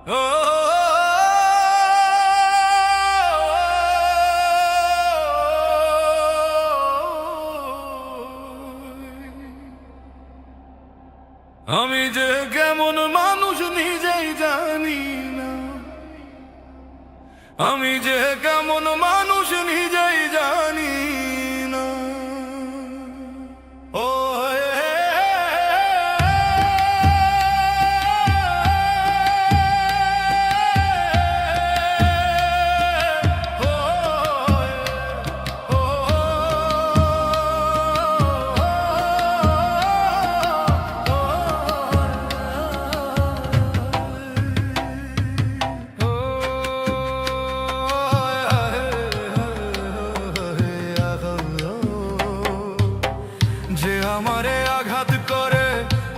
ও আমি যে কেমন মানুষ নিজেই জানি না, আমি যে কেমন মানুষ নিজেই জানি না। ও যে আমারে আঘাত করে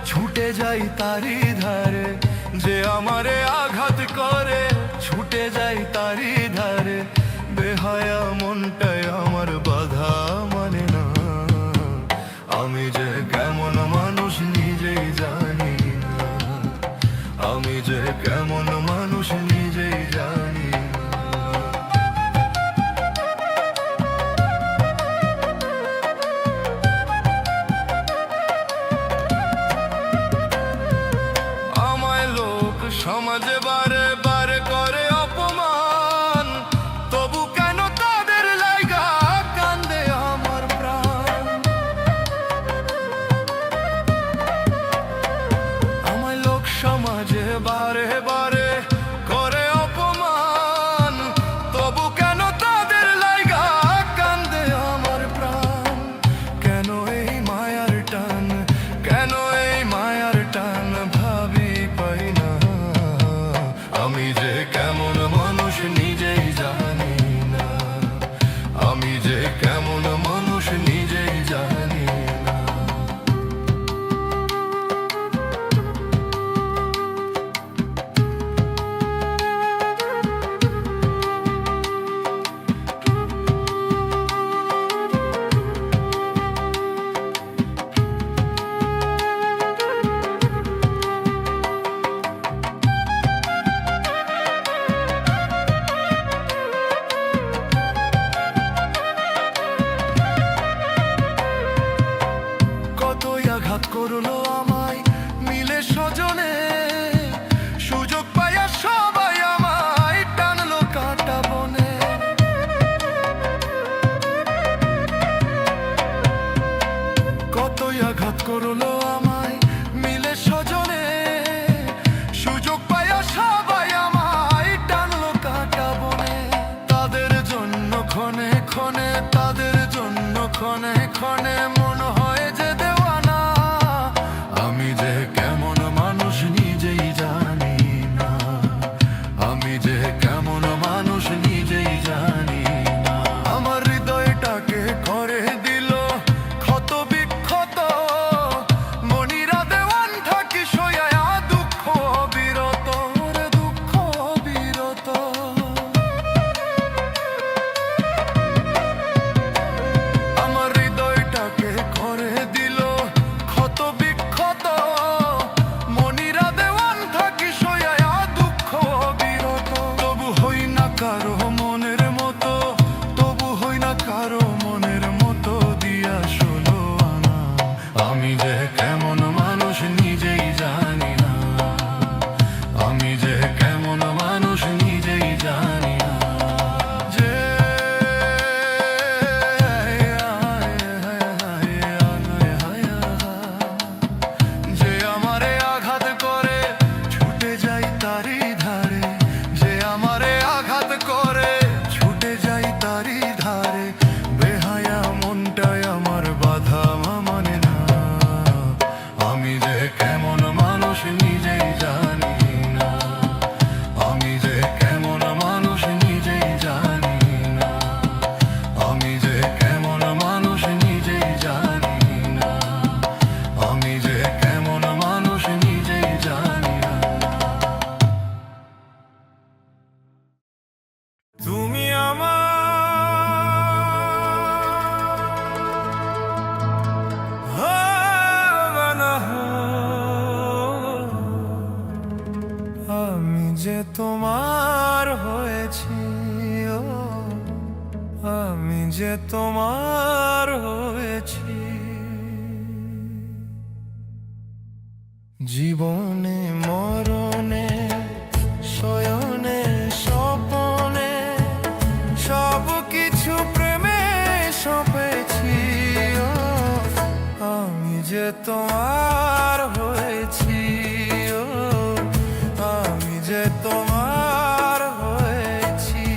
ছুটে যাই তারি ধারে, যে আমারে আঘাত করে ছুটে যাই তারি ধারে, বেহায়া মনটাই আমার বাধা মানে না। আমি যে কেমন মানুষ নিজেই জানি না, আমি যে কেমন মানুষ নিজেই জানি না। সমাজে বারে বারে করে অপমান, তবু কেন তাদের লাইগা কান্দে আমার প্রাণ। আমায় লোক সমাজে বারে বারে করে অপমান, তবু কেন তাদের লাইগা কান্দে আমার প্রাণ। কেন এই মায়ার টান, কেন এই মায়ার টান ভাবি পাই না। আমি যে কেমন মানুষ নিজেই জানি না, আমি যে কেমন মানুষ নিজেই জানি না। আঘাত করলো আমায় মিলে স্বজনে, সুযোগ পাইয়া সবাই আমায় টানলো কাটা বনে। কতই আঘাত করলো আমায় মিলে স্বজনে, সুযোগ পাইয়া সবাই আমায় টানলো কাটা বনে। তাদের জন্য ক্ষণে ক্ষণে, তাদের জন্য ক্ষণে ক্ষণে মন হয় যে দেওয়ানা। আমি যে কেমন মানুষ নিজেই জানি না, আমি যে কেমন মানুষ নিজেই জানি না। আমার হৃদয়টাকে করে দিল ক্ষত বিক্ষত, মনিরা দেওয়ান থাকি সয়া দুঃখ বিরত, দুঃখ বিরত। আমার হৃদয়টাকে করে দিল ক্ষত বিক্ষত, মনিরা দেওয়ান থাকি সয়া দুঃখ বিরত। তবু হই না কারো মনের মতো, তবু হই না কারো মনের মতো দিয়া ষোলো আনা। আমি যে কেমন মানুষ নিজেই জানি না, আমি যে কেমন মানুষ নিজেই জানি না। যে যে আমারে আঘাত করে ছুটে যাই তারি ধারে, যে আমারে আঘাত করে ছুটে যাই তারি ধারে, বেহায়া মনটাই আমার বাধা মানে না। আমি যে কেমন মানুষ নিজেই জানি না, আমি যে কেমন মানুষ নিজেই জানি না, আমি যে কেমন মানুষ নিজেই জানি না, আমি যে কেমন মানুষ নিজেই জানি না। যে তোমার হয়েছি, ও আমি যে তোমার হয়েছি। জীবনে মরণে শয়নে স্বপনে সব কিছু প্রেমে সপেছি, ও আমি যে তোমার হয়েছি, ও আমি যে তোমার হয়েছি।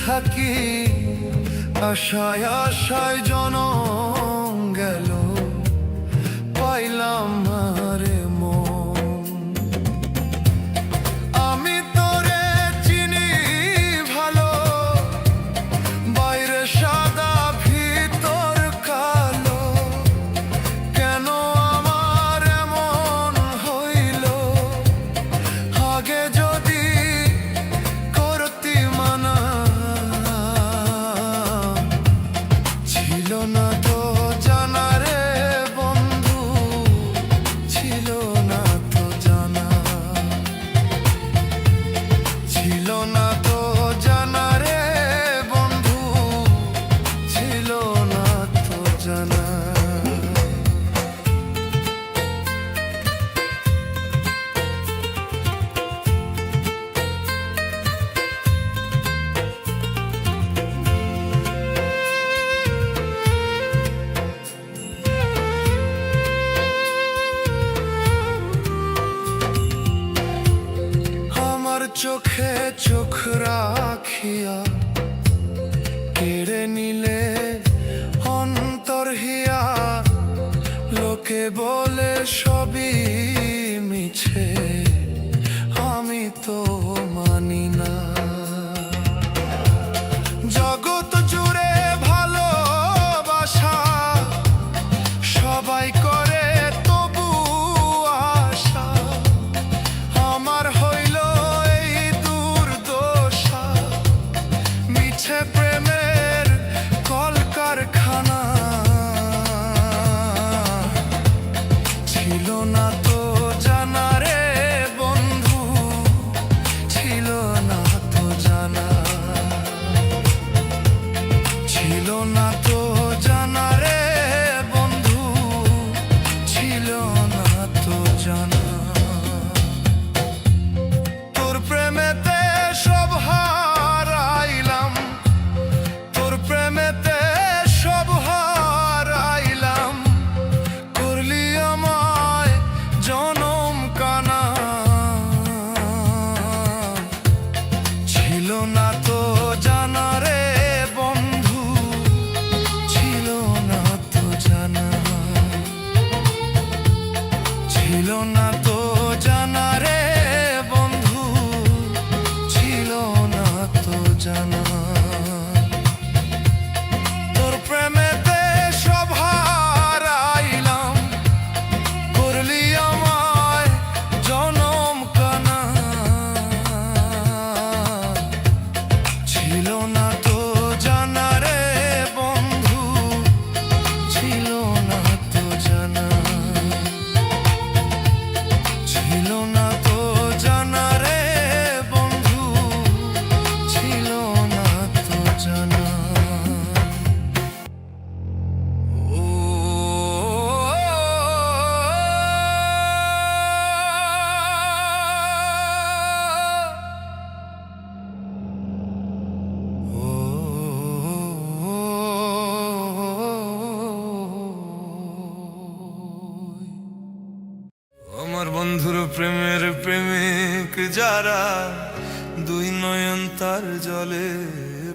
থাকি, আশায় আশায় জনম গেল, পাইলাম আরে মন। আমি তোরে চিনি ভালো, বাইরে সাদা ভিতর কালো, কেন আমার এমন হইল? আগে যদি করতি মানা, ছিল না তো জানা রে বন্ধু, ছিল না তো জানা, ছিল না তো জানা রে বন্ধু, ছিল না তো জানা। আমার চোখে চোখ রাখিয়া কেড়ে নিলে অন্তর হিয়া, লোকে বলে সবই মিছে, আমি তো মানি না। জগৎ জুড়ে ভালোবাসা সবাই করে তবু আশা, আমার হইল এই দুর্দশা, মিছে প্রেমের কলকারখানা। ছিল না তো জানা রে বন্ধু, ছিল না তো জানা, ছিল না তো জানা রে বন্ধু, ছিল না তো জানা। তোর প্রেমেতে সব হারাইলাম, তোর প্রেমেতে সব হারাইলাম, করলি আমায় জনম কানা। ছিল না তো জানা রে বন্ধু, ছিল না তো জানা, ছিল না তো জানা রে বন্ধু, ছিল না তো জানা। তোর প্রেমেতে সব হারাইলাম, করলি আমায় জনম কানা। ছিল না তো জানা রে বন্ধু, ছিল না তো জানা, ছিল না তো জানা রে বন্ধু, ছিল না তো জানা। ও আমার বন্ধুর প্রেমের প্রেমিক যারা, দুই নয়ন তার জলে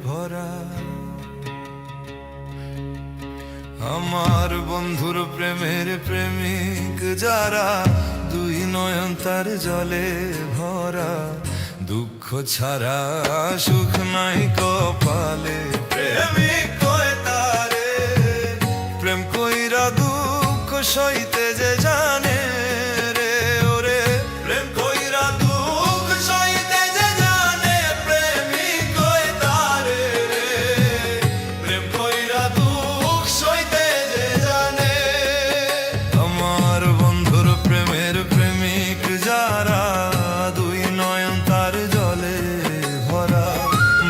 ভরা। আমার বন্ধুর প্রেমের প্রেমিক যারা, দুই নয়ন তার জলে ভরা। দুঃখ ছাড়া সুখ নাই কপালে, প্রেমিক কয় তারে। প্রেম কইরা দুঃখ সইতে যে জানে রে, ওরে প্রেম কইরা দুঃখ সইতে যে জানে, প্রেমিক কয় তারে রে। প্রেম কইরা দুঃখ সইতে যে জানে। আমার বন্ধুর প্রেমের প্রেমিক যারা, দুই নয়ন তার জলে ভরা।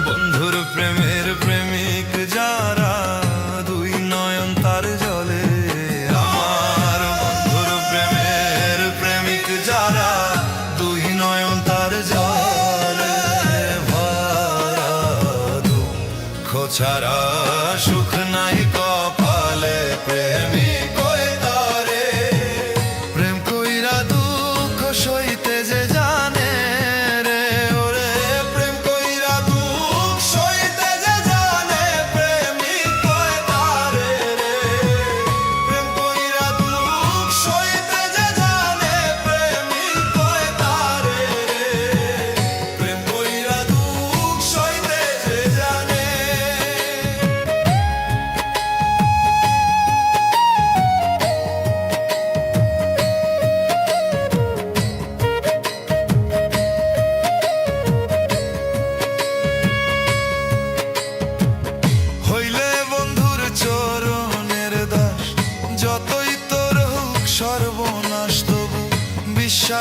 বন্ধুর প্রেমের প্রেমিক যারা, দুই নয়ন তার জলে। আমার বন্ধুর প্রেমের প্রেমিক যারা, দুই নয়ন তার জলে ভরা। দুঃখ ছাড়া সুখ নাই কপালে, প্রেমিক কয় তারে। প্রেম কইরা দুঃখ সইতে যে জানে রে, ওরে প্রেম কইরা দুঃখ সইতে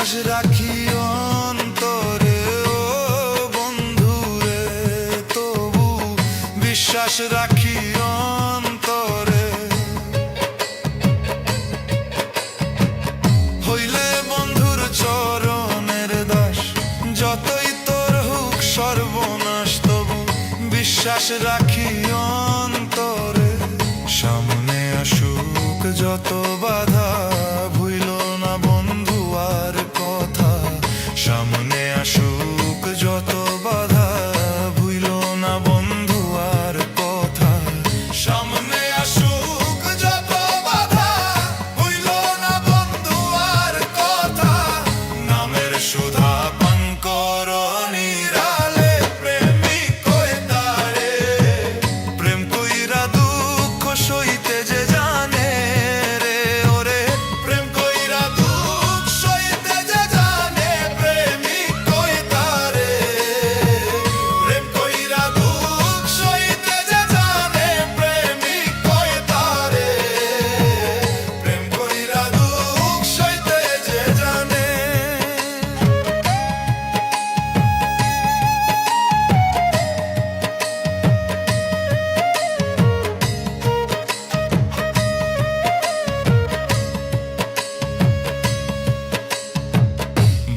বিশ্বাস রাখি অন্তরে ও বন্ধুরে, তবু বিশ্বাস রাখি অন্তরে। হইলে বন্ধুর চরণের দাস, যতই তোর হোক সর্বনাশ, তবু বিশ্বাস রাখি অন্তরে। সামনে আসুক যত বাধা, ভুইল না বন্ধু আর কথা। সামনে আসুক যত বাধা, ভুইল না বন্ধু আর কথা। সামনে আসুক যত বাধা, ভুইল না বন্ধু আর কথা। নামের সুধা পান কর নিরালে, প্রেমিক কই তারে। প্রেম কইরা দুঃখ সইতে যে জানে রে ওরে, প্রেম কইরা দুঃখ সইতে যে জানে, প্রেমিক কই তারে। প্রেম কইরা দুঃখ সইতে যে জানে, প্রেমিক কই তারে। প্রেম কইরা দুঃখ সইতে যে জানে।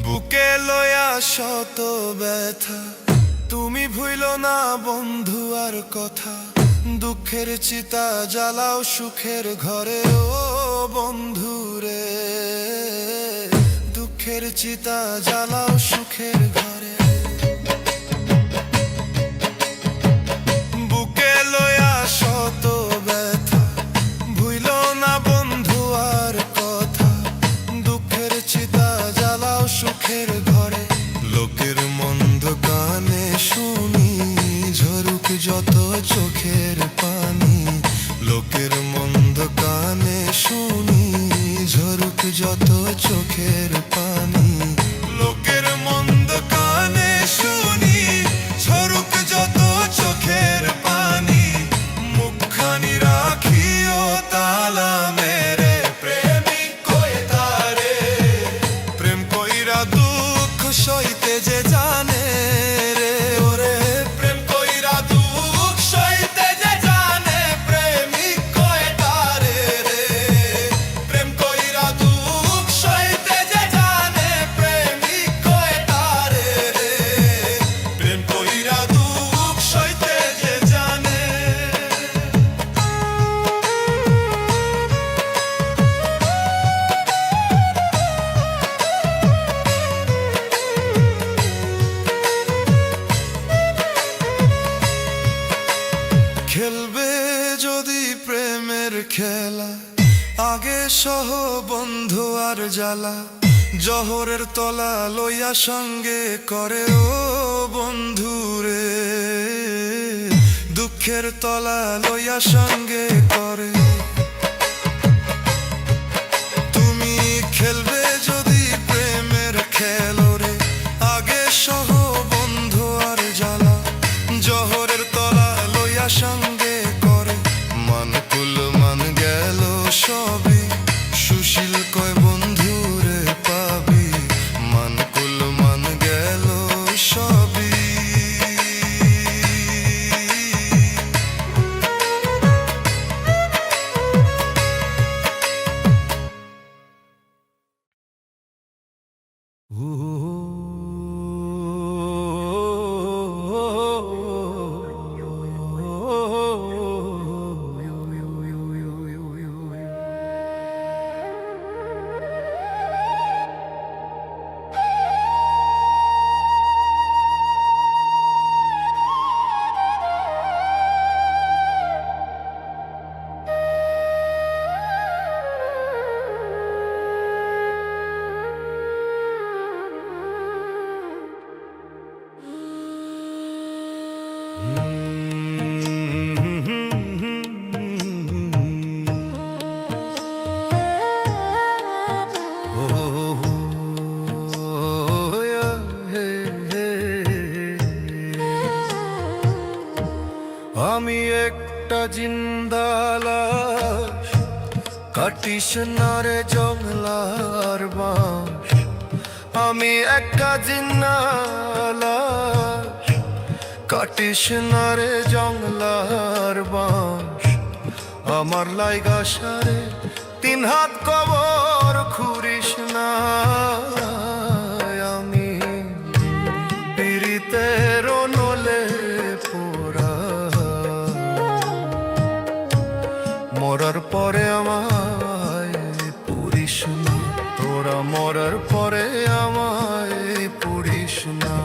বুকে লয়া শত ব্যথা, তুমি ভুইল না বন্ধু আর কথা। দুঃখের চিতা জ্বালাও সুখের ঘরে ও বন্ধুরে, দুঃখের চিতা জ্বালাও সুখের ঘরে। বুকে লয়া শত ব্যথা, ভুইল না বন্ধু আর কথা। দুঃখের চিতা জ্বালাও সুখের ঘরে। লোকের মন্দ গানে শুনি, ঝরুক যত চোখের পানি। লোকের মন্দ গানে শুনি, ঝরুক যত চোখের পানি। লোকের মন্দ গানে শুনি, ঝরুক যত চোখের পানি। মুখখানি রাখিও তালা মেরে, প্রেমিক কই তারে। প্রেম কইরা দুঃখ সইতে যে জানে রে ওরে, প্রেম কইরা দুঃখ সইতে যে জানে, প্রেমিক কই তারে রে। প্রেম কইরা দুঃখ সইতে যে জানে, প্রেমিক কই তারে রে। প্রেম কইরা দুঃখ সইতে যে জানে। খেলবে যদি প্রেমের খেলা, আগে সহ বন্ধু আর জ্বালা। জহরের তলা লইয়া সঙ্গে করে ও বন্ধুরে, দুঃখের তলা লইয়া সঙ্গে করে। তুমি খেলবে যদি প্রেমের খেলোরে, আগে সহ বন্ধু আর জ্বালা। জহরের তলা লইয়া সঙ্গে করে। মানকুল মান গেল সবই, সুশীল কয় বন্ধুরে পাবি। মানকুল মান গেল সবই। আমি একটা জিন্দা লাশ, কাটিস না রে জংলার বাঁশ। আমি একটা জিন্নালাশ, কাটিস না রে জংলার বাঁশ। আমার লাইগা সারে 3 হাত কবর খুঁড়িস না। আমি পীড়িতের নলে পোড়া, মরার পরে আমায় পুরিস না। তোরা মরার পরে আমায় পুরিস না।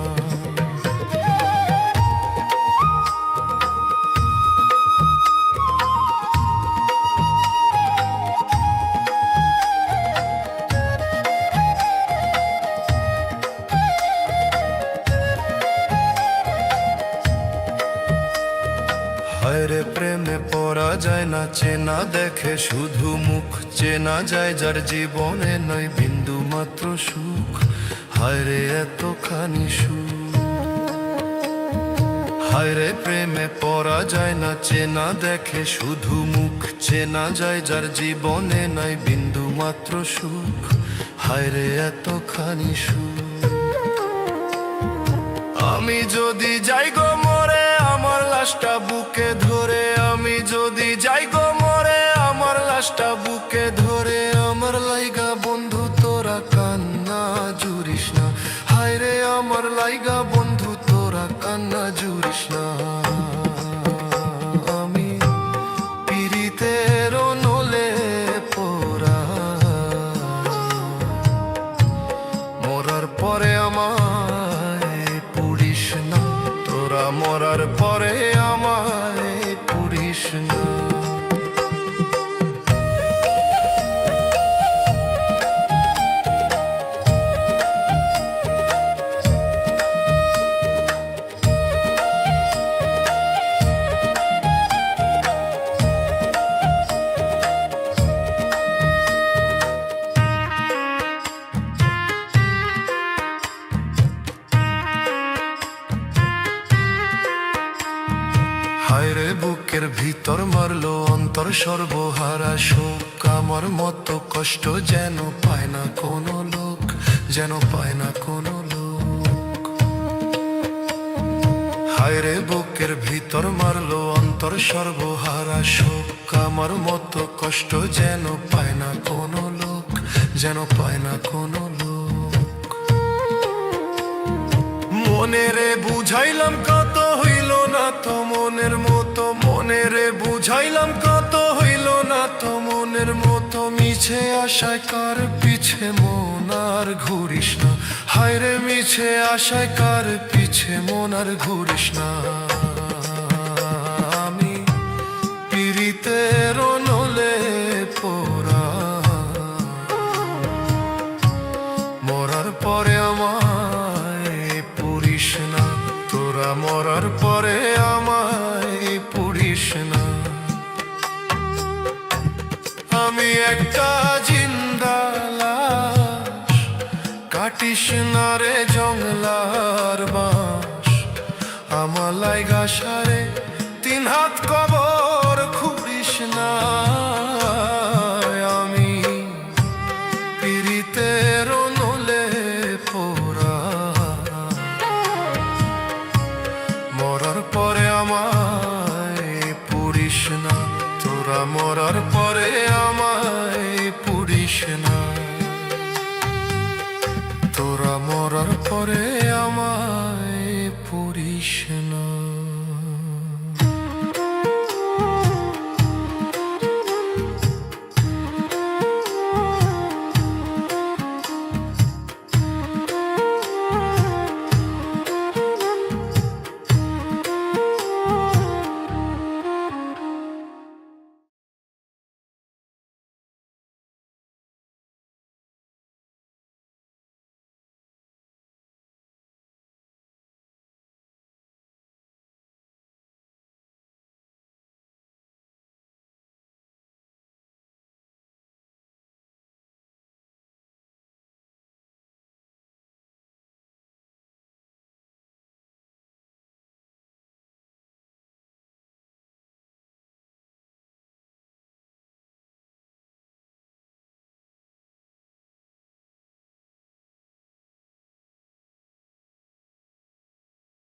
হায়রে প্রেমে পড়া যায় না, চেনা দেখে শুধু মুখ। চেনা যায় যার জীবনে নয় বিন্দু মাত্র সুখ। হায়রে এতখানি সুখ। হায়রে প্রেমে পড়া যায় না, চেনা দেখে শুধু মুখ। চেনা যায় যার জীবনে নাই বিন্দু মাত্র সুখ। হায়রে এতখানি সুখ। আমি যদি যাই গো মরে আমার লাশটা বুকে ধরে। আমি যদি যাই গো মরে আমার লাশটা বুকে ধরে। আমার লাইগা বন্ধু তোরা কান্না জুড়িস না। হায়রে আমার লাইগা বন্ধু তোরা কান্না জুড়িস না। আমি পীড়িতের নলে পোড়া, মরার পরে আমায় পুরিস না। তোরা মরার পরে আমায় পুরিস না। হায়রে বুকের ভিতর মারলো অন্তর সর্বহারা শোক। আমার মতো কষ্ট যেন পায় না কোনো লোক, যেন পায় না কোনো লোক। হায়রে বুকের ভিতর মারলো অন্তর সর্বহারা শোক। আমার মতো কষ্ট যেন পায় না কোনো লোক, যেন পায় না কোনো লোক। মনেরে বুঝাইলাম কত হইল না তো মনের মতো। মনেরে বুঝাইলাম কত হইল না তো মনের মতো। মিছে আশায় কার পিছে মন আর ঘুরিস না। হায়রে মিছে আশায় কার পিছে মন আর ঘুরিস না। আমি পীড়িতের নলে পোড়া, মরার পরে আমায় পুরিস না। তোরা মরার পরে আমায় পুরিস না। আমি একটা জিন্দা লাশ, কাটিস না রে জংলার বাঁশ। আমার লাইগা সারে 3 হাত